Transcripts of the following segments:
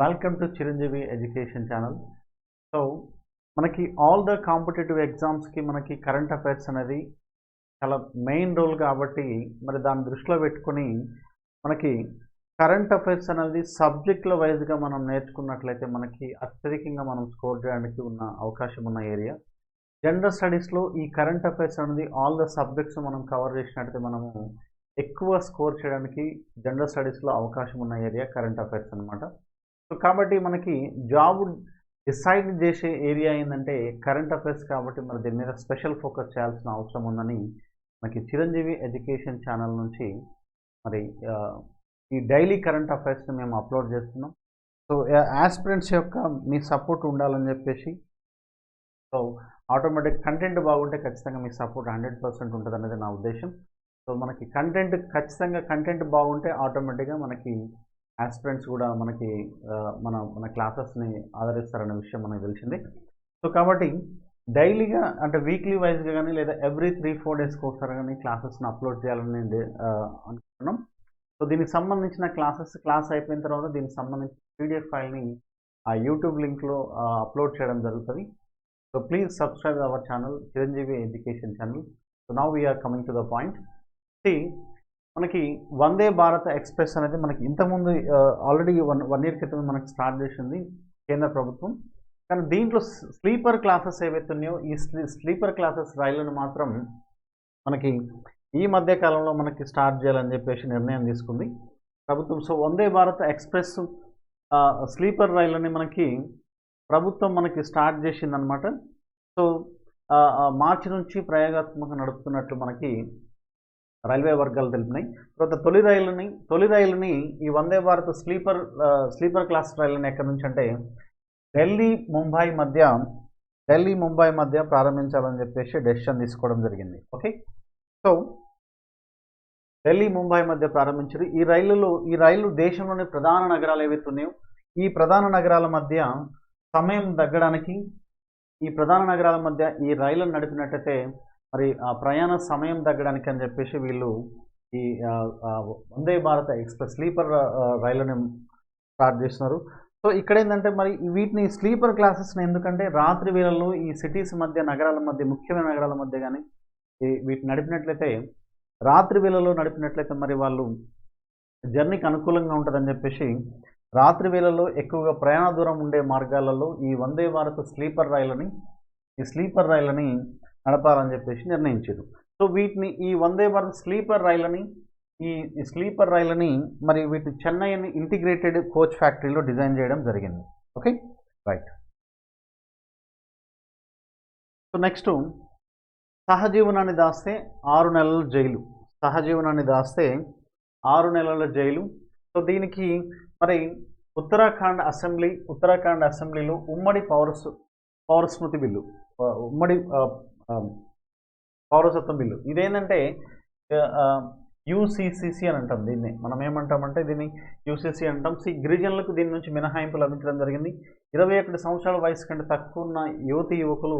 Welcome to Chiranjeevi education channel. So మనకి all the competitive ఎగ్జామ్స్కి మనకి కరెంట్ అఫైర్స్ అనేది చాలా మెయిన్ రోల్ కాబట్టి మరి దాన్ని దృష్టిలో పెట్టుకొని మనకి కరెంట్ అఫైర్స్ అనేది సబ్జెక్టుల వైజ్గా మనం నేర్చుకున్నట్లయితే మనకి అత్యధికంగా మనం స్కోర్ చేయడానికి ఉన్న అవకాశం ఉన్న ఏరియా. జనరల్ స్టడీస్లో ఈ కరెంట్ అఫైర్స్ అనేది ఆల్ ద సబ్జెక్ట్స్ మనం కవర్ చేసినట్లయితే మనము ఎక్కువ స్కోర్ చేయడానికి జనరల్ స్టడీస్లో అవకాశం ఉన్న ఏరియా కరెంట్ అఫైర్స్ అనమాట. సో కాబట్టి మనకి జాబ్ డిసైడ్ చేసే ఏరియా ఏంటంటే కరెంట్ అఫైర్స్ కాబట్టి మరి దీని మీద స్పెషల్ ఫోకస్ చేయాల్సిన అవసరం ఉందని మనకి చిరంజీవి ఎడ్యుకేషన్ ఛానల్ నుంచి మరి ఈ డైలీ కరెంట్ అఫైర్స్ని మేము అప్లోడ్ చేస్తున్నాం. సో యాస్పిరెంట్స్ యొక్క మీ సపోర్ట్ ఉండాలని చెప్పేసి, సో ఆటోమేటిక్ కంటెంట్ బాగుంటే ఖచ్చితంగా మీ సపోర్ట్ 100% ఉంటుంది అనేది నా ఉద్దేశం. సో మనకి కంటెంట్ బాగుంటే ఆటోమేటిక్గా మనకి యాస్పిరెంట్స్ కూడా మనకి మన క్లాసెస్ని ఆదరిస్తారనే విషయం మనకు తెలిసింది. సో కాబట్టి డైలీగా అంటే వీక్లీ వైజ్గా కానీ లేదా ఎవ్రీ 3-4 డేస్కి ఒకసారి కానీ క్లాసెస్ని అప్లోడ్ చేయాలని అనుకుంటున్నాం. సో దీనికి సంబంధించిన క్లాస్ అయిపోయిన తర్వాత దీనికి సంబంధించిన పీడిఎఫ్ ఫైల్ని ఆ యూట్యూబ్ లింక్లో అప్లోడ్ చేయడం జరుగుతుంది. So please subscribe our channel Chiranjeevi education channel. So now we're coming to the point. మనకి వందే భారత్ ఎక్స్ప్రెస్ అనేది మనకి ఇంతకుముందు ఆల్రెడీ వన్ ఇయర్ క్రితం మనకి స్టార్ట్ చేసింది కేంద్ర ప్రభుత్వం. కానీ దీంట్లో స్లీపర్ క్లాసెస్ ఏవైతే ఉన్నాయో ఈ స్లీపర్ క్లాసెస్ రైళ్లను మాత్రం మనకి ఈ మధ్య కాలంలో మనకి స్టార్ట్ చేయాలని చెప్పేసి నిర్ణయం తీసుకుంది ప్రభుత్వం. So Vande Bharat express sleeper రైళ్ళని మనకి ప్రభుత్వం మనకి స్టార్ట్ చేసిందనమాట. సో మార్చి నుంచి ప్రయోగాత్మకంగా నడుపుతున్నట్లు మనకి రైల్వే వర్గాలు తెలిపినాయి. తర్వాత తొలి రైలుని ఈ వందే భారత్ స్లీపర్ క్లాస్ రైళ్ళని ఎక్కడి నుంచి అంటే ఢిల్లీ ముంబై మధ్య ప్రారంభించాలని చెప్పేసి డెసిషన్ తీసుకోవడం జరిగింది. ఓకే, సో ఢిల్లీ ముంబై మధ్య ప్రారంభించారు. ఈ రైలు దేశంలోని ప్రధాన నగరాలు ఏవైతే ఉన్నాయో ఈ ప్రధాన నగరాల మధ్య సమయం తగ్గడానికి ఈ రైళ్లను నడిపినట్టయితే మరి ఆ ప్రయాణ సమయం తగ్గడానికి అని చెప్పేసి వీళ్ళు ఈ Vande Bharat express sleeper రైళ్ళని start చేస్తున్నారు. సో ఇక్కడ ఏంటంటే మరి వీటిని స్లీపర్ క్లాసెస్ని ఎందుకంటే రాత్రి వేళల్లో ఈ సిటీస్ మధ్య ముఖ్యమైన నగరాల మధ్య కానీ వీటిని నడిపినట్లయితే రాత్రి వేళల్లో నడిపినట్లయితే మరి వాళ్ళు జర్నీకి అనుకూలంగా ఉంటుందని చెప్పేసి రాత్రి వేళల్లో ఎక్కువగా ప్రయాణ దూరం ఉండే మార్గాలలో ఈ వందే భారత్ స్లీపర్ రైళ్ళని నడపాలని చెప్పేసి నిర్ణయించారు. సో వీటిని ఈ వందే భారత్ స్లీపర్ రైళ్ళని మరి వీటి చెన్నై ఇంటిగ్రేటెడ్ కోచ్ ఫ్యాక్టరీలో డిజైన్ చేయడం జరిగింది. Okay, right. సో నెక్స్ట్ సహజీవనాన్ని దాస్తే 6 నెలల జైలు. సో దీనికి మరి ఉత్తరాఖండ్ అసెంబ్లీలో ఉమ్మడి పౌరస్మృతి బిల్లు, ఉమ్మడి పౌరసత్వం బిల్లు ఇదేంటంటే యూసీసీసీ అని అంటాం. దీన్ని మనం ఏమంటామంటే దీన్ని యూసీసీ అంటాం. గిరిజనులకు దీని నుంచి మినహాయింపు లభించడం జరిగింది. 21 సంవత్సరాల వయసు కంటే తక్కువ ఉన్న యువకులు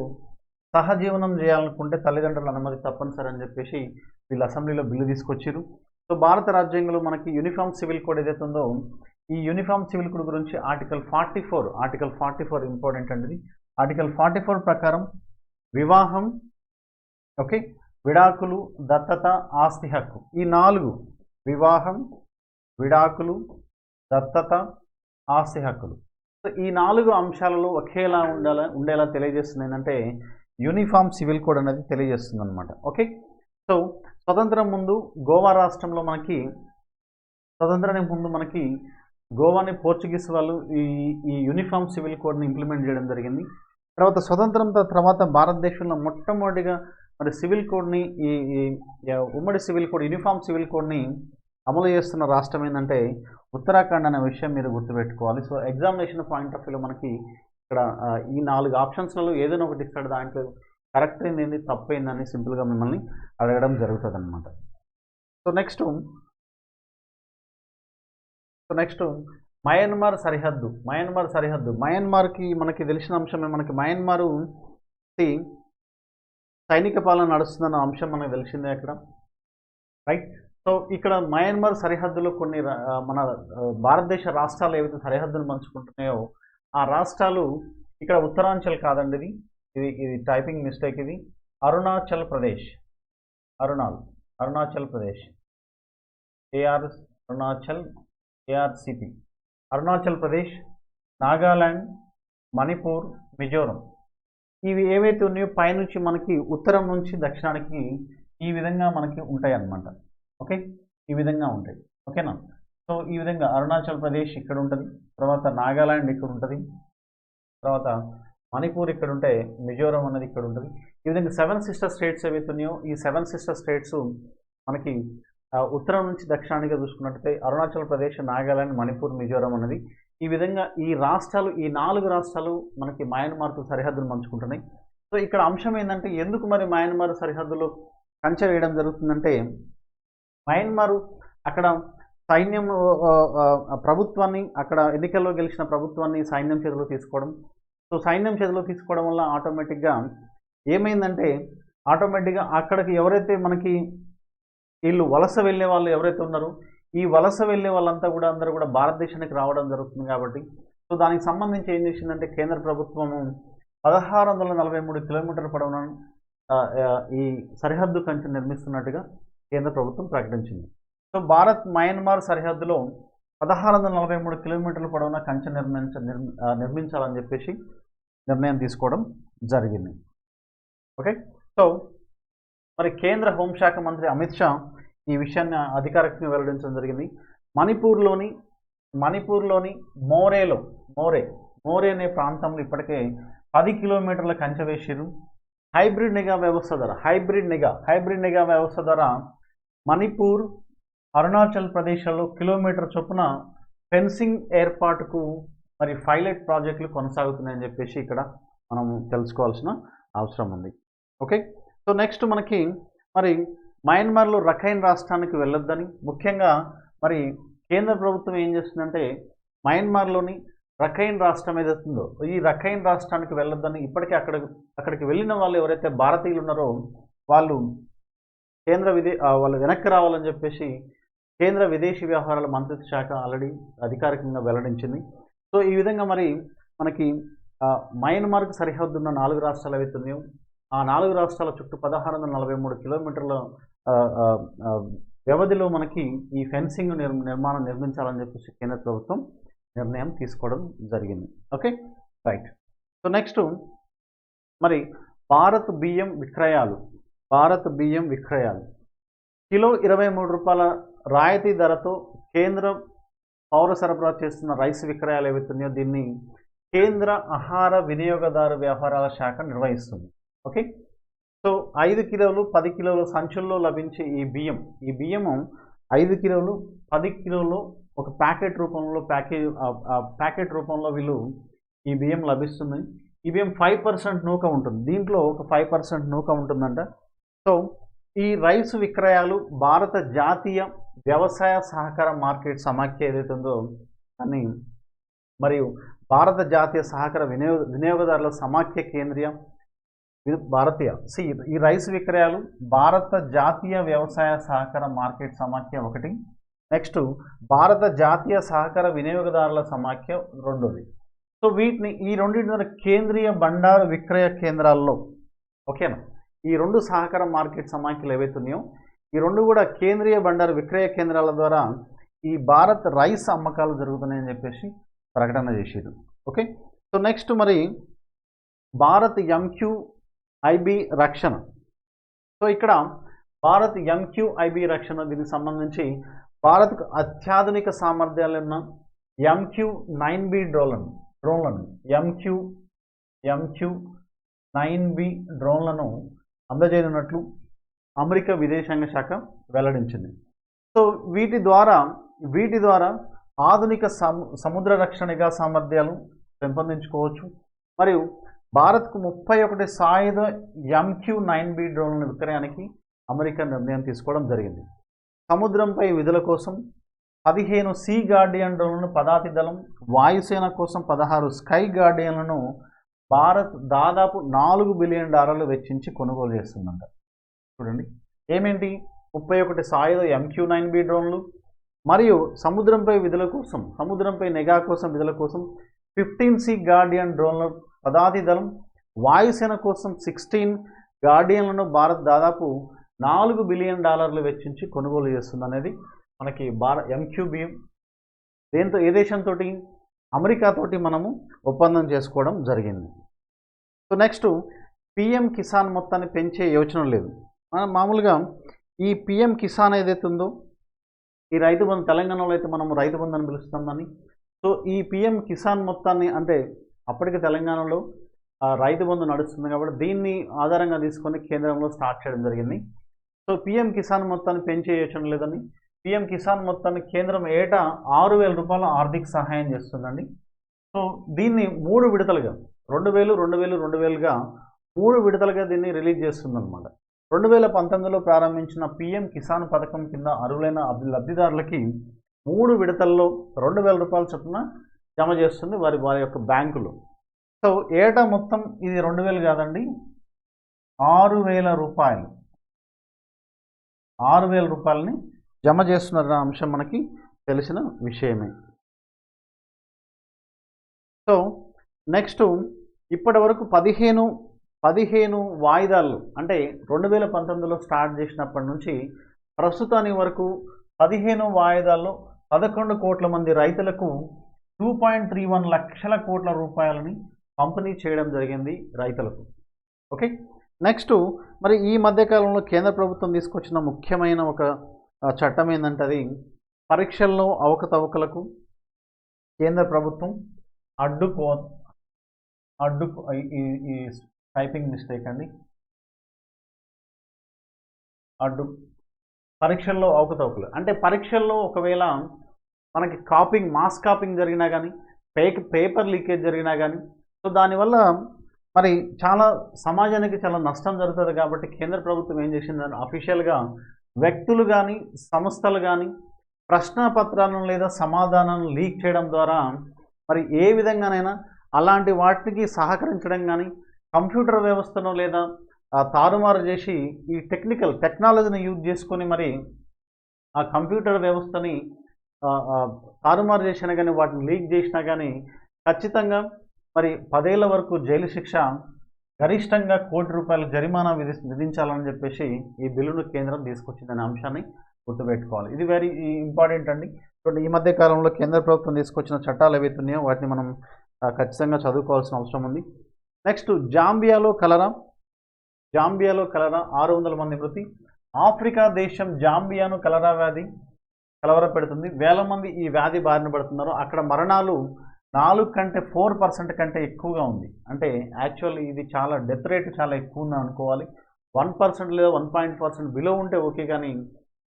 సహజీవనం చేయాలనుకుంటే తల్లిదండ్రుల అనుమతి తప్పనిసరి అని చెప్పేసి వీళ్ళు అసెంబ్లీలో బిల్లు తీసుకొచ్చారు. సో భారత రాజ్యాంగంలో మనకి యూనిఫామ్ సివిల్ కోడ్ ఏదైతే ఉందో ఈ యూనిఫామ్ సివిల్ కోడ్ గురించి ఆర్టికల్ 44 ఇంపార్టెంట్ అండి. ఆర్టికల్ 44 ప్రకారం వివాహం, ఓకే, విడాకులు, దత్తత, ఆస్తి హక్కు, ఈ 4 వివాహం, విడాకులు, దత్తత, ఆస్తి హక్కులు. సో ఈ 4 అంశాలలో ఒకేలా ఉండేలా తెలియజేస్తుంది ఏంటంటే యూనిఫామ్ సివిల్ కోడ్ అనేది తెలియజేస్తుంది అనమాట. ఓకే, సో స్వతంత్రానికి ముందు మనకి గోవాని పోర్చుగీస్ వాళ్ళు ఈ యూనిఫామ్ సివిల్ కోడ్ని ఇంప్లిమెంట్ చేయడం జరిగింది. తర్వాత స్వతంత్రం తర్వాత భారతదేశంలో మొట్టమొదటిగా మరి సివిల్ కోడ్ని ఈ ఉమ్మడి సివిల్ కోడ్ యూనిఫామ్ సివిల్ కోడ్ని అమలు చేస్తున్న రాష్ట్రం ఏంటంటే ఉత్తరాఖండ్ అనే విషయం మీరు గుర్తుపెట్టుకోవాలి. సో ఎగ్జామినేషన్ పాయింట్ ఆఫ్ వ్యూలో మనకి ఇక్కడ ఈ 4 ఆప్షన్స్లలో ఏదైనా ఒకటి ఇస్తాడు, దాంట్లో కరెక్ట్ అయింది తప్పైందని సింపుల్గా మిమ్మల్ని అడగడం జరుగుతుంది అనమాట. సో నెక్స్ట్ మయన్మార్ సరిహద్దు. మయన్మార్కి మనకి తెలిసిన అంశమే, మనకి మయన్మారు సైనిక పాలన నడుస్తుందన్న అంశం మనకు తెలిసిందే అక్కడ, రైట్. సో సో ఇక్కడ మయన్మార్ సరిహద్దులో కొన్ని మన భారతదేశ రాష్ట్రాలు ఏవైతే సరిహద్దును పంచుకుంటున్నాయో ఆ రాష్ట్రాలు ఇక్కడ ఉత్తరాంచల్ కాదండి, ఇది టైపింగ్ మిస్టేక్. ఇది అరుణాచల్ ప్రదేశ్, అరుణాచల్ ప్రదేశ్, ARCP, అరుణాచల్ ప్రదేశ్, నాగాలాండ్, మణిపూర్, మిజోరం. ఇవి ఏవైతే ఉన్నాయో పైనుంచి మనకి ఉత్తరం నుంచి దక్షిణానికి ఈ విధంగా మనకి ఉంటాయి అన్నమాట. ఓకే, ఈ విధంగా ఉంటాయి. ఓకేనా. సో ఈ విధంగా అరుణాచల్ ప్రదేశ్ ఇక్కడ ఉంటుంది, తర్వాత నాగాలాండ్ ఇక్కడ ఉంటుంది, తర్వాత మణిపూర్ ఇక్కడ ఉంటే మిజోరం అనేది ఇక్కడ ఉంటుంది. ఈ విధంగా 7 సిస్టర్ స్టేట్స్ ఏవైతే ఉన్నాయో ఈ 7 సిస్టర్ స్టేట్స్ మనకి ఉత్తరం నుంచి దక్షిణానికి చూసుకున్నట్టయితే అరుణాచల్ ప్రదేశ్, నాగాలాండ్, మణిపూర్, మిజోరం అనేది ఈ విధంగా ఈ 4 రాష్ట్రాలు మనకి మయన్మార్తో సరిహద్దులు పంచుకుంటున్నాయి. సో ఇక్కడ అంశం ఏంటంటే ఎందుకు మరి మయన్మార్ సరిహద్దులో కంచె వేయడం జరుగుతుందంటే మయన్మార్ అక్కడ సైన్యం ప్రభుత్వాన్ని, అక్కడ ఎన్నికల్లో గెలిచిన ప్రభుత్వాన్ని సైన్యం చేతిలో తీసుకోవడం. సో సైన్యం చేతిలో తీసుకోవడం వల్ల ఆటోమేటిక్గా ఏమైందంటే అక్కడికి ఎవరైతే మనకి వీళ్ళు వలస వెళ్ళే వాళ్ళు ఎవరైతే ఉన్నారో ఈ వలస వెళ్ళే వాళ్ళంతా కూడా అందరూ కూడా భారతదేశానికి రావడం జరుగుతుంది. కాబట్టి సో దానికి సంబంధించి ఏం చేసిందంటే కేంద్ర ప్రభుత్వము 1643 కిలోమీటర్ల పొడవున ఈ సరిహద్దు కంచె నిర్మిస్తున్నట్టుగా కేంద్ర ప్రభుత్వం ప్రకటించింది. సో భారత్ మయన్మార్ సరిహద్దులో 1643 కిలోమీటర్ల పొడవున కంచె నిర్మించాలని చెప్పేసి నిర్ణయం తీసుకోవడం జరిగింది. ఓకే. సో మరి కేంద్ర హోంశాఖ మంత్రి అమిత్ షా ఈ విషయాన్ని అధికారికంగా వెల్లడించడం జరిగింది. మణిపూర్లోని మోరే అనే ప్రాంతంలో ఇప్పటికే 10 కిలోమీటర్ల కంచె వేసిరు. హైబ్రిడ్ నిఘా వ్యవస్థ ద్వారా మణిపూర్, అరుణాచల్ ప్రదేశ్లో కిలోమీటర్ చొప్పున ఫెన్సింగ్ ఏర్పాటుకు మరి పైలట్ ప్రాజెక్టులు కొనసాగుతున్నాయని చెప్పేసి ఇక్కడ మనం తెలుసుకోవాల్సిన అవసరం ఉంది. ఓకే. సో నెక్స్ట్ మనకి మరి మయన్మార్లో రఖైన్ రాష్ట్రానికి వెళ్ళొద్దని ముఖ్యంగా మరి కేంద్ర ప్రభుత్వం ఏం చేస్తుందంటే మయన్మార్లోని రఖైన్ రాష్ట్రం ఏదైతుందో ఈ రఖైన్ రాష్ట్రానికి వెళ్ళొద్దని ఇప్పటికే అక్కడికి వెళ్ళిన వాళ్ళు ఎవరైతే భారతీయులు ఉన్నారో వాళ్ళు వాళ్ళు వెనక్కి రావాలని చెప్పేసి కేంద్ర విదేశీ వ్యవహారాల మంత్రిత్వ శాఖ ఆల్రెడీ అధికారికంగా వెల్లడించింది. సో ఈ విధంగా మరి మనకి మయన్మార్కు సరిహద్దున్న 4 రాష్ట్రాలు ఏవైతే ఉన్నాయో ఆ 4 రాష్ట్రాల చుట్టూ 1643 కిలోమీటర్ల వ్యవధిలో మనకి ఈ ఫెన్సింగ్ నిర్మించాలని చెప్పేసి కేంద్ర ప్రభుత్వం నిర్ణయం తీసుకోవడం జరిగింది. Okay, right. సో నెక్స్ట్ మరి భారత్ బియ్యం విక్రయాలు కిలో 23 రూపాయల రాయితీ ధరతో కేంద్ర పౌర సరఫరా చేస్తున్న రైస్ విక్రయాలు ఏవైతున్నాయో దీన్ని కేంద్ర ఆహార వినియోగదారు వ్యవహారాల శాఖ నిర్వహిస్తుంది. ఓకే. సో 5 కిలోలు 10 కిలోల సంచుల్లో లభించే ఈ బియ్యము 5 కిలోలు 10 కిలోలు ఒక ప్యాకెట్ రూపంలో వీళ్ళు ఈ బియ్యం లభిస్తుంది. ఈ బియ్యం 5% నూక ఉంటుంది, దీంట్లో ఒక 5% నూక ఉంటుందంట. సో ఈ రైసు విక్రయాలు భారత జాతీయ వ్యవసాయ సహకార మార్కెట్ సమాఖ్య ఏదైతే ఉందో అని మరియు భారత జాతీయ సహకార వినియోగదారుల సమాఖ్య కేంద్రీయ భారతీయ ఈ రైసు విక్రయాలు భారత జాతీయ వ్యవసాయ సహకార మార్కెట్ సమాఖ్య ఒకటి, నెక్స్ట్ భారత జాతీయ సహకార వినియోగదారుల సమాఖ్య రెండోది. సో వీటిని ఈ రెండింటి కేంద్రీయ బండారు విక్రయ కేంద్రాల్లో ఓకేనా ఈ 2 సహకార మార్కెట్ సమాఖ్యలు ఏవైతే ఉన్నాయో ఈ 2 కూడా కేంద్రీయ బండారు విక్రయ కేంద్రాల ద్వారా ఈ భారత్ రైస్ అమ్మకాలు జరుగుతున్నాయని చెప్పేసి ప్రకటన చేశారు. ఓకే. సో నెక్స్ట్ మరి భారత్ MQIB రక్షణ. సో ఇక్కడ భారత్ MQIB రక్షణ దీనికి సంబంధించి భారత్కు అత్యాధునిక సామర్థ్యాలు ఉన్న MQ-9B డ్రోన్లను MQ-9B డ్రోన్లను అందజేయనున్నట్లు అమెరికా విదేశాంగ శాఖ వెల్లడించింది. సో వీటి ద్వారా ఆధునిక సముద్ర రక్షణ నిఘా సామర్థ్యాలు పెంపొందించుకోవచ్చు. మరియు భారత్కు 31 సాయుధ MQ-9B డ్రోన్ల విక్రయానికి అమెరికా నిర్ణయం తీసుకోవడం జరిగింది. సముద్రంపై విధుల కోసం 15 సీ గార్డియన్ డ్రోన్లను పదాతి దళం, వాయుసేన కోసం 16 స్కై గార్డియన్లను భారత్ దాదాపు $4 బిలియన్ వెచ్చించి కొనుగోలు చేస్తుందంట. చూడండి ఏమేంటి 31 సాయుధ MQ-9B డ్రోన్లు, మరియు సముద్రంపై నిఘా కోసం విధుల కోసం 15 సీ గార్డియన్ డ్రోన్ల పదాతి దళం, వాయుసేన కోసం 16 గార్డియన్లను భారత్ దాదాపు $4 బిలియన్ వెచ్చించి కొనుగోలు చేస్తుందనేది మనకి MQB దేంతో ఏ దేశంతో అమెరికాతోటి మనము ఒప్పందం చేసుకోవడం జరిగింది. సో నెక్స్ట్ PM కిసాన్ మొత్తాన్ని పెంచే యోచన లేదు. మామూలుగా ఈ PM కిసాన్ ఏదైతే ఉందో ఈ రైతు బంధు, తెలంగాణలో అయితే మనము రైతు బంధు అని పిలుస్తామని, సో ఈ PM కిసాన్ మొత్తాన్ని అంటే అప్పటికి తెలంగాణలో రైతు బంధు నడుస్తుంది కాబట్టి దీన్ని ఆధారంగా తీసుకొని కేంద్రంలో స్టార్ట్ చేయడం జరిగింది. సో PM కిసాన్ మొత్తాన్ని పెంచే యోచన లేదని, PM కిసాన్ మొత్తాన్ని కేంద్రం ఏటా ₹6,000 ఆర్థిక సహాయం చేస్తుందండి. సో దీన్ని 3 విడతలుగా 2000గా 3 విడతలుగా దీన్ని రిలీజ్ చేస్తుందన్నమాట. 2019లో ప్రారంభించిన PM కిసాన్ పథకం కింద అర్హులైన లబ్ధిదారులకి 3 విడతల్లో ₹2,000 చొప్పున జమ చేస్తుంది వారి యొక్క బ్యాంకులు. సో ఏటా మొత్తం ఇది 2,000 కాదండి, ₹6,000ని జమ చేస్తున్నారన్న అంశం మనకి తెలిసిన విషయమే. సో నెక్స్ట్ ఇప్పటి వరకు 15 వాయిదాలు అంటే 2019లో స్టార్ట్ చేసినప్పటి నుంచి ప్రస్తుతానికి వరకు 15 వాయిదాల్లో 11 కోట్ల మంది రైతులకు 2.31 లక్షల కోట్ల రూపాయలని పంపిణీ చేయడం జరిగింది రైతులకు. ఓకే, నెక్స్ట్ మరి ఈ మధ్యకాలంలో కేంద్ర ప్రభుత్వం తీసుకొచ్చిన ముఖ్యమైన ఒక చట్టం ఏంటంటే అది పరీక్షల్లో అవకతవకలకు కేంద్ర ప్రభుత్వం ఈ టైపింగ్ మిస్టేక్ అండి, పరీక్షల్లో అవకతవకలు అంటే పరీక్షల్లో ఒకవేళ మనకి మాస్ కాపింగ్ జరిగినా కానీ పేపర్ లీకేజ్ జరిగినా కానీ సో దానివల్ల మరి చాలా సమాజానికి చాలా నష్టం జరుగుతుంది. కాబట్టి కేంద్ర ప్రభుత్వం ఏం చేసిందని అఫీషియల్గా వ్యక్తులు కానీ సంస్థలు కానీ ప్రశ్నపత్రాలను లేదా సమాధానాలను లీక్ చేయడం ద్వారా మరి ఏ విధంగానైనా అలాంటి వాటికి సహకరించడం కానీ కంప్యూటర్ వ్యవస్థను లేదా తారుమారు చేసి ఈ టెక్నాలజీని యూజ్ చేసుకొని మరి ఆ కంప్యూటర్ వ్యవస్థని తారుమారు చేసినా కానీ వాటిని లీక్ చేసినా కానీ ఖచ్చితంగా మరి 10 ఏళ్ల వరకు జైలు శిక్ష, గరిష్టంగా ₹1 కోటి జరిమానా విధించాలని చెప్పేసి ఈ బిల్లును కేంద్రం తీసుకొచ్చిందనే అంశాన్ని గుర్తుపెట్టుకోవాలి. ఇది వెరీ ఇంపార్టెంట్ అండి. ఈ మధ్య కాలంలో కేంద్ర ప్రభుత్వం తీసుకొచ్చిన చట్టాలు ఏవైతే ఉన్నాయో వాటిని మనం ఖచ్చితంగా చదువుకోవాల్సిన అవసరం ఉంది. నెక్స్ట్ జాంబియాలో కలరా 600 మంది మృతి. ఆఫ్రికా దేశం జాంబియాను కలరా వ్యాధి కలవరపెడుతుంది. వేల మంది ఈ వ్యాధి బారిన పడుతున్నారు. అక్కడ మరణాలు 4% కంటే ఎక్కువగా ఉంది. అంటే యాక్చువల్లీ ఇది చాలా డెత్ రేట్ చాలా ఎక్కువ ఉంది అనుకోవాలి. 1% లేదా 1% బిలో ఉంటే ఓకే, కానీ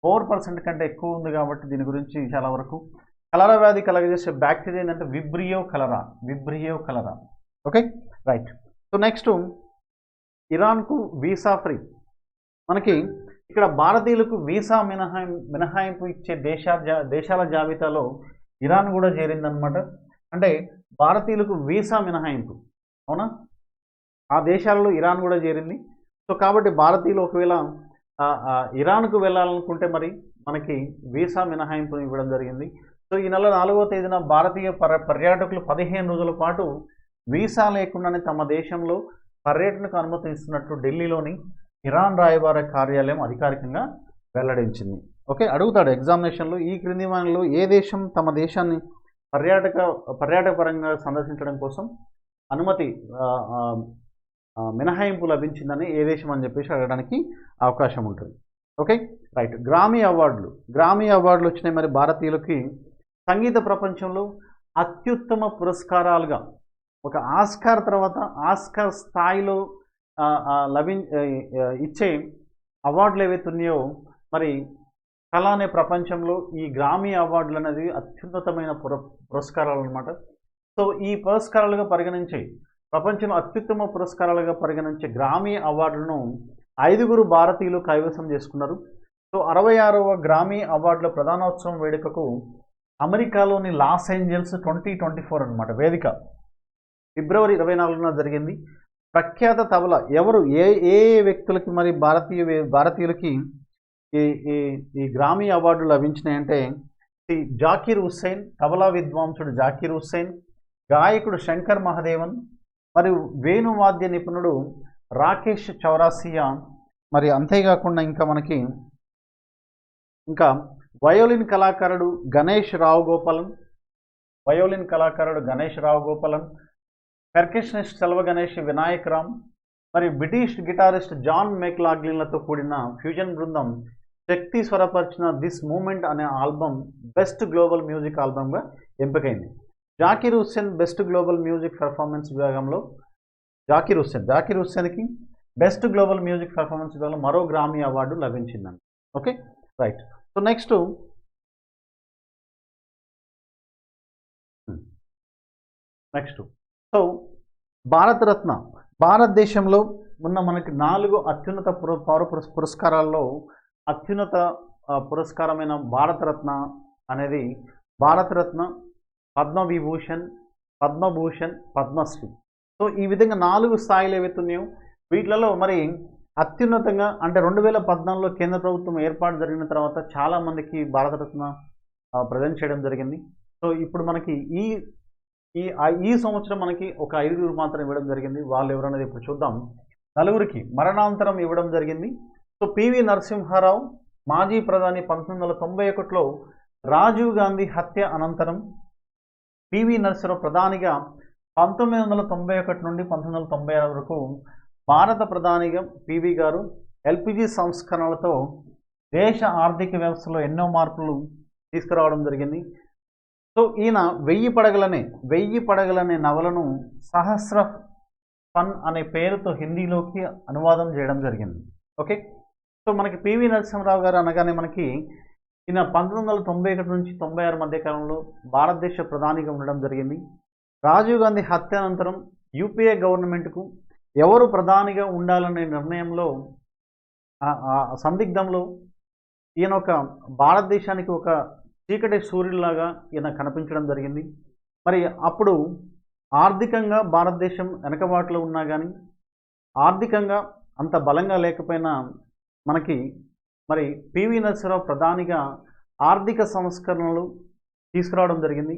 4% కంటే ఎక్కువ ఉంది. కాబట్టి దీని గురించి చాలా వరకు కలరా వ్యాధి కలగజేసే బ్యాక్టీరియా ఏంటంటే vibrio cholera. Okay, right. So next ఇరాన్కు వీసా ఫ్రీ. మనకి ఇక్కడ భారతీయులకు వీసా మినహాయింపు ఇచ్చే దేశాల జాబితాలో ఇరాన్ కూడా చేరిందనమాట. అంటే భారతీయులకు వీసా మినహాయింపు, అవునా, ఆ దేశాలలో ఇరాన్ కూడా చేరింది. సో కాబట్టి భారతీయులు ఒకవేళ ఇరాన్కు వెళ్ళాలనుకుంటే మరి మనకి వీసా మినహాయింపు ఇవ్వడం జరిగింది. సో ఈ నెల 4వ తేదీన భారతీయ పర్యాటకులు 15 రోజుల పాటు వీసా లేకుండానే తమ దేశంలో పర్యటనకు అనుమతిస్తున్నట్లు ఢిల్లీలోని ఇరాన్ రాయబార కార్యాలయం అధికారికంగా వెల్లడించింది. ఓకే, అడుగుతాడు ఎగ్జామినేషన్లో ఈ క్రింది వాటిలో ఏ దేశం తమ దేశాన్ని పర్యాటక పరంగా సందర్శించడం కోసం అనుమతి మినహాయింపు లభించిందని ఏ దేశం అని చెప్పేసి అడగడానికి అవకాశం ఉంటుంది. Okay, right. గ్రామీ అవార్డులు వచ్చినాయి మరి భారతీయులకి. సంగీత ప్రపంచంలో అత్యుత్తమ పురస్కారాలుగా ఒక ఆస్కార్ తర్వాత ఆస్కార్ స్థాయిలో ఇచ్చే అవార్డులు ఏవైతే ఉన్నాయో మరి కళ అనే ప్రపంచంలో ఈ గ్రామీ అవార్డులు అనేది అత్యున్నతమైన పురస్కారాలు అనమాట. సో ఈ పురస్కారాలుగా పరిగణించే ప్రపంచంలో అత్యుత్తమ పురస్కారాలుగా పరిగణించే గ్రామీ అవార్డులను 5 భారతీయులు కైవసం చేసుకున్నారు. సో 66వ గ్రామీ అవార్డుల ప్రధానోత్సవం వేడుకకు అమెరికాలోని లాస్ ఏంజల్స్ 2024 అనమాట వేదిక ఫిబ్రవరి 24న జరిగింది. ప్రఖ్యాత తబలా ఎవరు ఏ వ్యక్తులకి మరి భారతీయులకి ఈ ఈ ఈ గ్రామీ అవార్డు లభించినాయంటే శ్రీ జాకీర్ హుస్సేన్, తబలా విద్వాంసుడు జాకీర్ హుస్సేన్, గాయకుడు శంకర్ మహదేవన్, మరియు వేణువాద్య నిపుణుడు రాకేష్ చౌరాసియా, మరి అంతేకాకుండా ఇంకా వయోలిన్ కళాకారుడు గణేష్ రావు గోపాలన్, పెర్కషనిస్ట్ సెల్వ గణేష్ వినాయక్ రామ్, మరియు బ్రిటిష్ గిటారిస్ట్ జాన్ మెక్లాగ్లిన్లతో కూడిన ఫ్యూజన్ బృందం శక్తి స్వరపరిచిన దిస్ మూమెంట్ అనే ఆల్బమ్ బెస్ట్ గ్లోబల్ మ్యూజిక్ ఆల్బమ్గా ఎంపికైంది. Zakir Hussain best global music performance విభాగంలో జాకీర్ హుస్సేన్కి బెస్ట్ గ్లోబల్ మ్యూజిక్ పెర్ఫార్మెన్స్ విభాగంలో మరో గ్రామీ అవార్డు లభించిందండి. Okay, right. So next so Bharat Ratna, భారతదేశంలో ఉన్న మనకి 4 అత్యున్నత పౌర పురస్కారాల్లో అత్యున్నత పురస్కారమైన భారతరత్న అనేది భారతరత్న, పద్మవిభూషణ్, పద్మభూషణ్, పద్మశ్రీ. సో ఈ విధంగా 4 స్థాయిలు ఏవైతే ఉన్నాయో వీటిలలో మరి అత్యున్నతంగా అంటే 2014లో కేంద్ర ప్రభుత్వం ఏర్పాటు జరిగిన తర్వాత చాలామందికి భారతరత్న ప్రజెంట్ చేయడం జరిగింది. సో ఇప్పుడు మనకి ఈ సంవత్సరం మనకి ఒక 5 మాత్రం ఇవ్వడం జరిగింది. వాళ్ళు ఎవరనేది ఇప్పుడు చూద్దాం. 4కి మరణాంతరం ఇవ్వడం జరిగింది. సో పివి నరసింహారావు, మాజీ ప్రధాని, 1991లో రాజీవ్ గాంధీ హత్య అనంతరం పివి నరసింహారావు ప్రధానిగా 1991 నుండి 1996 వరకు భారత ప్రధానిగా పివి గారు ఎల్పిజి సంస్కరణలతో దేశ ఆర్థిక వ్యవస్థలో ఎన్నో మార్పులు తీసుకురావడం జరిగింది. సో ఈయన 1000 పడగలనే నవలను సహస్ర ఫన్ అనే పేరుతో హిందీలోకి అనువాదం చేయడం జరిగింది. ఓకే, సో మనకి పివి నరసింహారావు గారు అనగానే మనకి ఈయన 1991 నుంచి 96 మధ్య కాలంలో భారతదేశ ప్రధానిగా ఉండడం జరిగింది. రాజీవ్ గాంధీ హత్య అనంతరం యూపీఏ గవర్నమెంట్కు ఎవరు ప్రధానిగా ఉండాలనే నిర్ణయంలో సందిగ్ధంలో ఈయన ఒక భారతదేశానికి ఒక చీకటి సూర్యుడిలాగా ఈయన కనిపించడం జరిగింది. మరి అప్పుడు ఆర్థికంగా భారతదేశం వెనకబాటులో ఉన్నా కానీ ఆర్థికంగా అంత బలంగా లేకపోయినా మనకి మరి పివి నరసింహారావు ప్రధానిగా ఆర్థిక సంస్కరణలు తీసుకురావడం జరిగింది.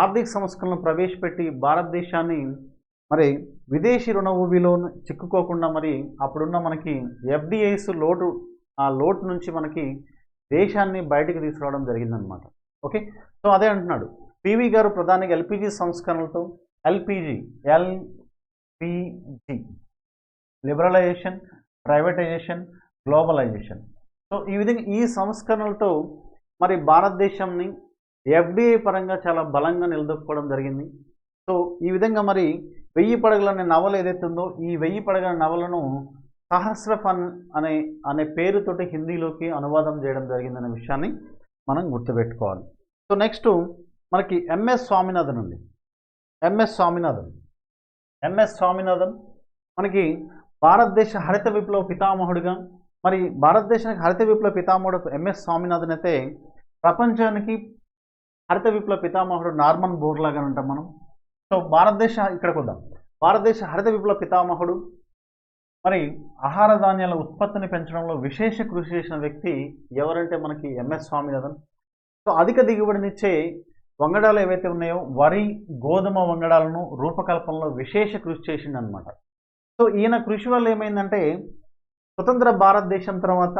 ఆర్థిక సంస్కరణలు ప్రవేశపెట్టి భారతదేశాన్ని మరి విదేశీ రుణ ఊబిలో చిక్కుకోకుండా మరి అప్పుడున్న మనకి ఎఫ్డిఐస్ ఆ లోటు నుంచి మనకి దేశాన్ని బయటికి తీసుకురావడం జరిగిందనమాట. ఓకే, సో అదే అంటున్నాడు పివి గారు ప్రధానిగా ఎల్పిజి సంస్కరణలతో LPG liberalisation, privatisation, globalisation. So ఈ విధంగా ఈ సంస్కరణలతో మరి భారతదేశాన్ని ఎఫ్డిఐ పరంగా చాలా బలంగా నిలదొక్కుకోవడం జరిగింది. సో ఈ విధంగా మరి 1000 పడగలు అనే నవల ఏదైతే ఉందో ఈ 1000 పడగల నవలను సహస్ర ఫన్ అనే పేరుతోటి హిందీలోకి అనువాదం చేయడం జరిగిందనే విషయాన్ని మనం గుర్తుపెట్టుకోవాలి. సో నెక్స్ట్ మనకి ఎంఎస్ స్వామినాథన్ అండి. ఎంఎస్ స్వామినాథన్ మనకి భారతదేశ హరిత విప్లవ పితామహుడుగా మరి భారతదేశానికి హరిత విప్లవ పితామహుడు ఎంఎస్ స్వామినాథన్ అయితే ప్రపంచానికి హరిత విప్లవ పితామహుడు నార్మన్ బోర్లాగా ఉంటాం మనం. సో ఇక్కడికి వద్దాం. భారతదేశ హరిత విప్లవ పితామహుడు మరి ఆహార ధాన్యాల ఉత్పత్తిని పెంచడంలో విశేష కృషి చేసిన వ్యక్తి ఎవరంటే మనకి ఎంఎస్ స్వామినాథన్. సో అధిక దిగుబడినిచ్చే వంగడాలు ఏవైతే ఉన్నాయో వరి, గోధుమ వంగడాలను రూపకల్పనలో విశేష కృషి చేసిండనమాట. సో ఈయన కృషి వల్ల ఏమైందంటే స్వతంత్ర భారతదేశం తర్వాత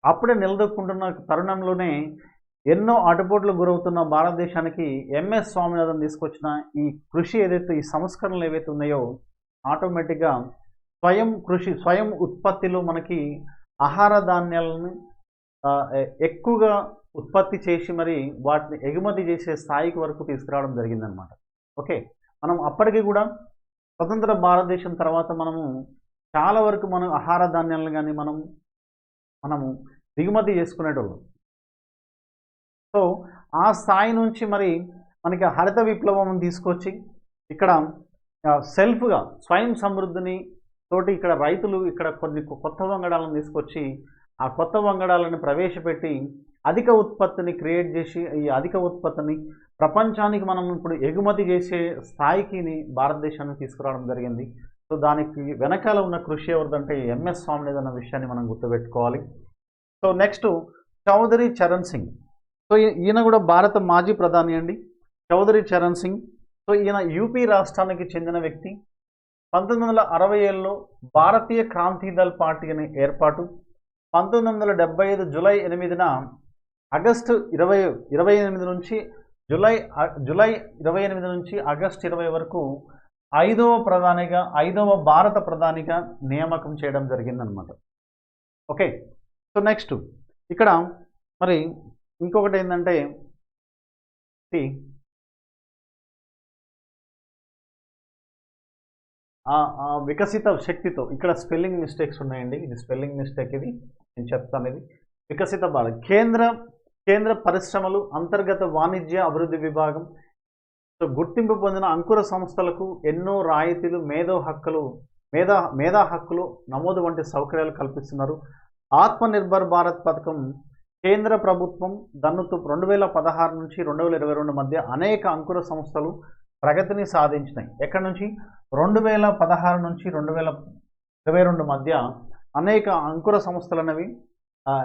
అప్పుడే నిలదొక్కుంటున్న తరుణంలోనే ఎన్నో అడ్డుపోట్లు గురవుతున్న భారతదేశానికి ఎంఎస్ స్వామినాథన్ తీసుకొచ్చిన ఈ కృషి ఏదైతే ఈ సంస్కరణలు ఏవైతే ఉన్నాయో ఆటోమేటిక్గా స్వయం ఉత్పత్తిలో మనకి ఆహార ధాన్యాలను ఎక్కువగా ఉత్పత్తి చేసి మరి వాటిని ఎగుమతి చేసే స్థాయికి వరకు తీసుకురావడం జరిగిందనమాట. ఓకే, మనం అప్పటికి కూడా స్వతంత్ర భారతదేశం తర్వాత మనము చాలా వరకు మనం ఆహార ధాన్యాలను కానీ మనము దిగుమతి చేసుకునేటోళ్ళం. సో ఆ స్థాయి నుంచి మరి మనకి హరిత విప్లవం తీసుకొచ్చి ఇక్కడ సెల్ఫ్గా స్వయం సమృద్ధిని తోటి ఇక్కడ రైతులు ఇక్కడ కొన్ని కొత్త వంగడాలను తీసుకొచ్చి ఆ కొత్త వంగడాలను ప్రవేశపెట్టి అధిక ఉత్పత్తిని క్రియేట్ చేసి ఈ అధిక ఉత్పత్తిని ప్రపంచానికి మనం ఇప్పుడు ఎగుమతి చేసే స్థాయికి భారతదేశాన్ని తీసుకురావడం జరిగింది. సో దానికి వెనకాల ఉన్న కృషి ఎవరిదంటే ఎంఎస్ స్వామినాథన్ అన్న విషయాన్ని మనం గుర్తుపెట్టుకోవాలి. So next Chaudhary Charan Singh. So ఈయన కూడా భారత మాజీ ప్రధాని అండి, చౌదరి చరణ్ సింగ్. సో ఈయన యూపీ రాష్ట్రానికి చెందిన వ్యక్తి. 1967లో భారతీయ క్రాంతి దళ్ పార్టీ అనే ఏర్పాటు. 1975 జూలై 8న ఆగస్టు 28 నుంచి జూలై 28 నుంచి ఆగస్టు 20 వరకు 5వ భారత ప్రధానిగా నియామకం చేయడం జరిగిందనమాట. ఓకే. సో నెక్స్ట్ ఇక్కడ మరి ఇంకొకటి ఏంటంటే వికసిత శక్తితో, ఇక్కడ స్పెల్లింగ్ మిస్టేక్స్ ఉన్నాయండి, ఇది స్పెల్లింగ్ మిస్టేక్, ఇది నేను చెప్తాను. ఇది వికసిత భారత్ కేంద్ర పరిశ్రమలు అంతర్గత వాణిజ్య అభివృద్ధి విభాగం. సో గుర్తింపు పొందిన అంకుర సంస్థలకు ఎన్నో రాయితీలు, మేధా హక్కులు నమోదు వంటి సౌకర్యాలు కల్పిస్తున్నారు. ఆత్మనిర్భర్ భారత్ పథకం కేంద్ర ప్రభుత్వం దన్నుతూ 2016 నుంచి 2022 మధ్య అనేక అంకుర సంస్థలు ప్రగతిని సాధించినాయి. ఎక్కడి నుంచి? 2016 నుంచి 2022 మధ్య అనేక అంకుర సంస్థలు అనేవి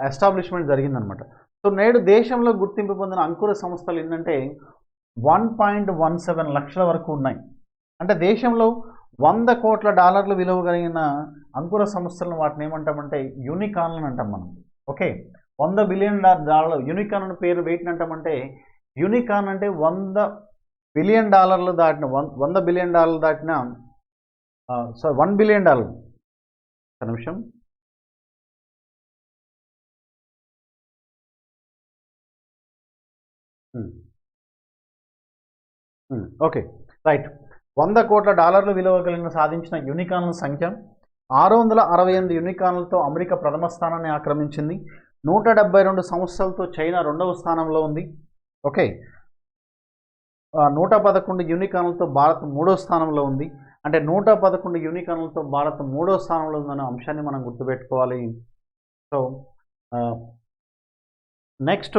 ఎస్టాబ్లిష్మెంట్ జరిగిందనమాట. సో నేడు దేశంలో గుర్తింపు పొందిన అంకుర సంస్థలు ఏంటంటే 1.17 లక్షల వరకు ఉన్నాయి. అంటే దేశంలో $100 కోట్ల విలువ కలిగిన అంకుర సంస్థలను వాటిని ఏమంటామంటే యూనికార్న్లను అంటాం మనం. ఓకే. $100 బిలియన్ యూనికార్న్ పేరు వేటిని అంటామంటే యూనికార్న్ అంటే $100 బిలియన్ దాటిన $100 బిలియన్ దాటిన $1 బిలియన్. ఒక నిమిషం. Okay, right. $100 కోట్ల విలువ కలిగిన సాధించిన యూనికార్న్ల సంఖ్య 668 యూనికార్న్లతో అమెరికా ప్రథమ స్థానాన్ని ఆక్రమించింది. 172 సంస్థలతో చైనా 2వ స్థానంలో ఉంది. ఓకే. 111 యూనికార్న్లతో భారత్ 3వ స్థానంలో ఉంది. అంటే 111 యూనికార్న్లతో భారత్ 3వ స్థానంలో ఉందనే అంశాన్ని మనం గుర్తుపెట్టుకోవాలి. సో నెక్స్ట్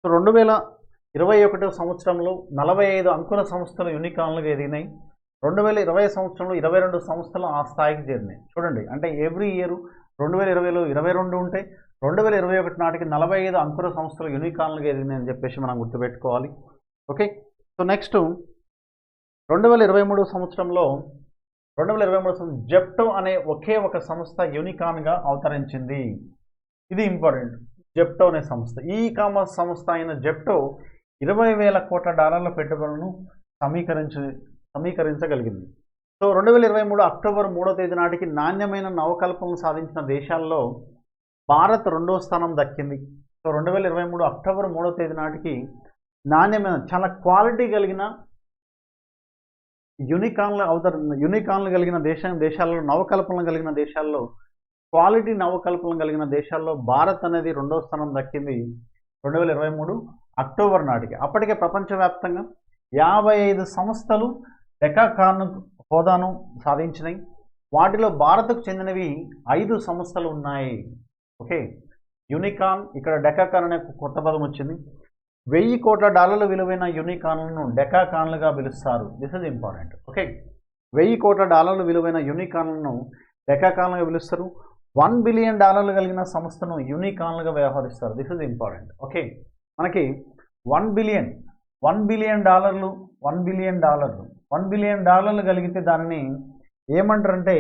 2021 సంవత్సరంలో 45 అంకుర సంస్థలు యూనికార్న్లుగా ఎదిగినాయి. 2020 సంవత్సరంలో 22 సంస్థలు ఆ స్థాయికి చేరినాయి. చూడండి, అంటే ఎవ్రీ ఇయర్ 2020లో 22 ఉంటే 2021 నాటికి 45 అంకుర సంస్థలు యూనికార్న్లుగా ఎదిగినాయి అని చెప్పేసి మనం గుర్తుపెట్టుకోవాలి. ఓకే. సో నెక్స్ట్ 2023 సంవత్సరంలో జెప్టో అనే ఒకే ఒక సంస్థ యూనికార్న్గా అవతరించింది. ఇది ఇంపార్టెంట్. జెప్టో అనే సంస్థ, ఈ కామర్స్ సంస్థ అయిన జెప్టో $20,000 కోట్ల పెట్టుబడులను సమీకరించగలిగింది. సో 2023 అక్టోబర్ 3వ తేదీ నాటికి నాణ్యమైన నవకల్పనలు సాధించిన దేశాల్లో భారత్ 2వ స్థానం దక్కింది. సో 2023 అక్టోబర్ 3వ తేదీ నాటికి నాణ్యమైన, చాలా క్వాలిటీ కలిగిన యూనికార్న్లు కలిగిన దేశాల్లో నవకల్పనలు కలిగిన దేశాల్లో, క్వాలిటీ నవకల్పనలు కలిగిన దేశాల్లో భారత్ అనేది 2వ స్థానం దక్కింది 2023 అక్టోబర్ నాటికి. అప్పటికే ప్రపంచవ్యాప్తంగా 55 సంస్థలు డెకాకార్న్ హోదాను సాధించినాయి. వాటిలో భారత్కు చెందినవి 5 సంస్థలు ఉన్నాయి. ఓకే. యూనికార్న్, ఇక్కడ డెకాకార్న్ అనే కొత్త పదం వచ్చింది. $1,000 కోట్ల విలువైన యూనికార్న్లను డెకాకార్న్లుగా పిలుస్తారు. This is important. ఓకే. $1,000 కోట్ల విలువైన యూనికార్న్లను డెకాకార్న్లుగా పిలుస్తారు. $1 బిలియన్ కలిగిన సంస్థను యూనికార్న్లుగా వ్యవహరిస్తారు. This is important. ఓకే. మనకి $1 బిలియన్ కలిగితే దానిని ఏమంటారంటే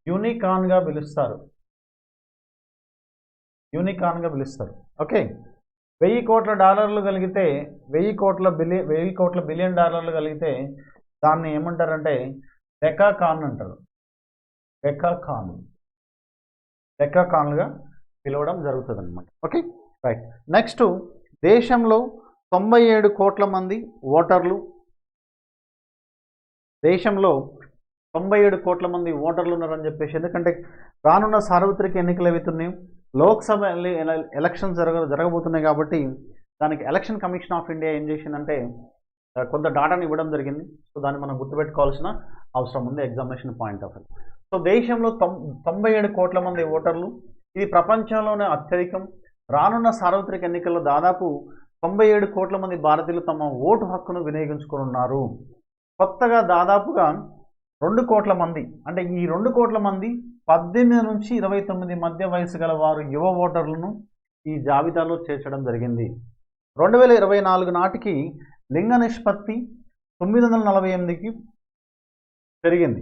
యూనికార్న్గా పిలుస్తారు. ఓకే. $1,000 కోట్ల కలిగితే $1,000 కోట్ల బిలియన్ కలిగితే దాన్ని ఏమంటారంటే డెకాకార్న్ అంటారు. డెకాకార్న్లుగా పిలవడం జరుగుతుంది అన్నమాట. Okay, right. నెక్స్ట్ దేశంలో 97 కోట్ల మంది ఓటర్లు, దేశంలో 97 కోట్ల మంది ఓటర్లు ఉన్నారని చెప్పేసి, ఎందుకంటే రానున్న సార్వత్రిక ఎన్నికలు అవుతున్నాయి, లోక్సభ ఎలక్షన్స్ జరగబోతున్నాయి కాబట్టి దానికి ఎలక్షన్ కమిషన్ ఆఫ్ ఇండియా ఏం చేసిందంటే కొంత డాటాని ఇవ్వడం జరిగింది. సో దాన్ని మనం గుర్తుపెట్టుకోవాల్సిన అవసరం ఉంది examination point of view. So దేశంలో 97 కోట్ల మంది ఓటర్లు, ఇది ప్రపంచంలోనే అత్యధికం. రానున్న సార్వత్రిక ఎన్నికల్లో దాదాపు 97 కోట్ల మంది భారతీయులు తమ ఓటు హక్కును వినియోగించుకున్నారు. కొత్తగా దాదాపుగా 2 కోట్ల మంది, అంటే ఈ 2 కోట్ల మంది 18 నుంచి 29 మధ్య వయసు గల వారు యువ ఓటర్లను ఈ జాబితాలో చేర్చడం జరిగింది. 2024 నాటికి లింగ నిష్పత్తి 948కి పెరిగింది.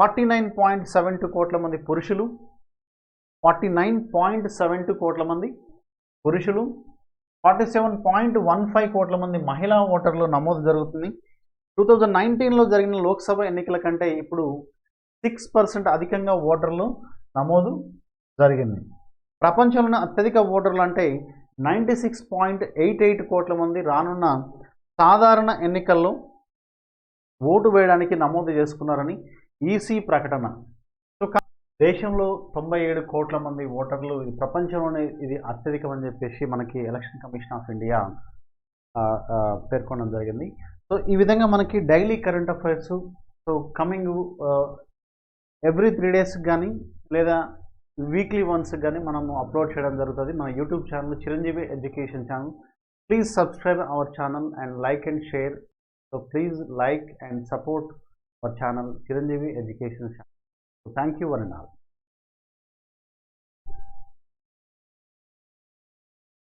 49.72 కోట్ల మంది పురుషులు, 49.72 కోట్ల మంది పురుషులు, 47.15 కోట్ల మంది మహిళా ఓటర్లు నమోదు జరుగుతుంది. 2019లో జరిగిన లోక్సభ ఎన్నికల కంటే ఇప్పుడు 6% అధికంగా ఓటర్లు నమోదు జరిగింది. ప్రపంచంలోని అత్యధిక ఓటర్లు అంటే 96.88 కోట్ల మంది రానున్న సాధారణ ఎన్నికల్లో ఓటు వేయడానికి నమోదు చేసుకున్నారని ఈసీ ప్రకటన. సో దేశంలో 97 కోట్ల మంది ఓటర్లు, ఇది ప్రపంచంలోనే ఇది అత్యధికం అని చెప్పేసి మనకి ఎలక్షన్ కమిషన్ ఆఫ్ ఇండియా పేర్కొనడం జరిగింది. సో ఈ విధంగా మనకి daily current affairs so coming every 3 days కానీ లేదా వీక్లీ వన్స్ కానీ మనము అప్లోడ్ చేయడం జరుగుతుంది మన YouTube channel Chiranjeevi education channel. Please subscribe our channel and like and share. So please like and support our channel Chiranjeevi education channel. Thank you one and all.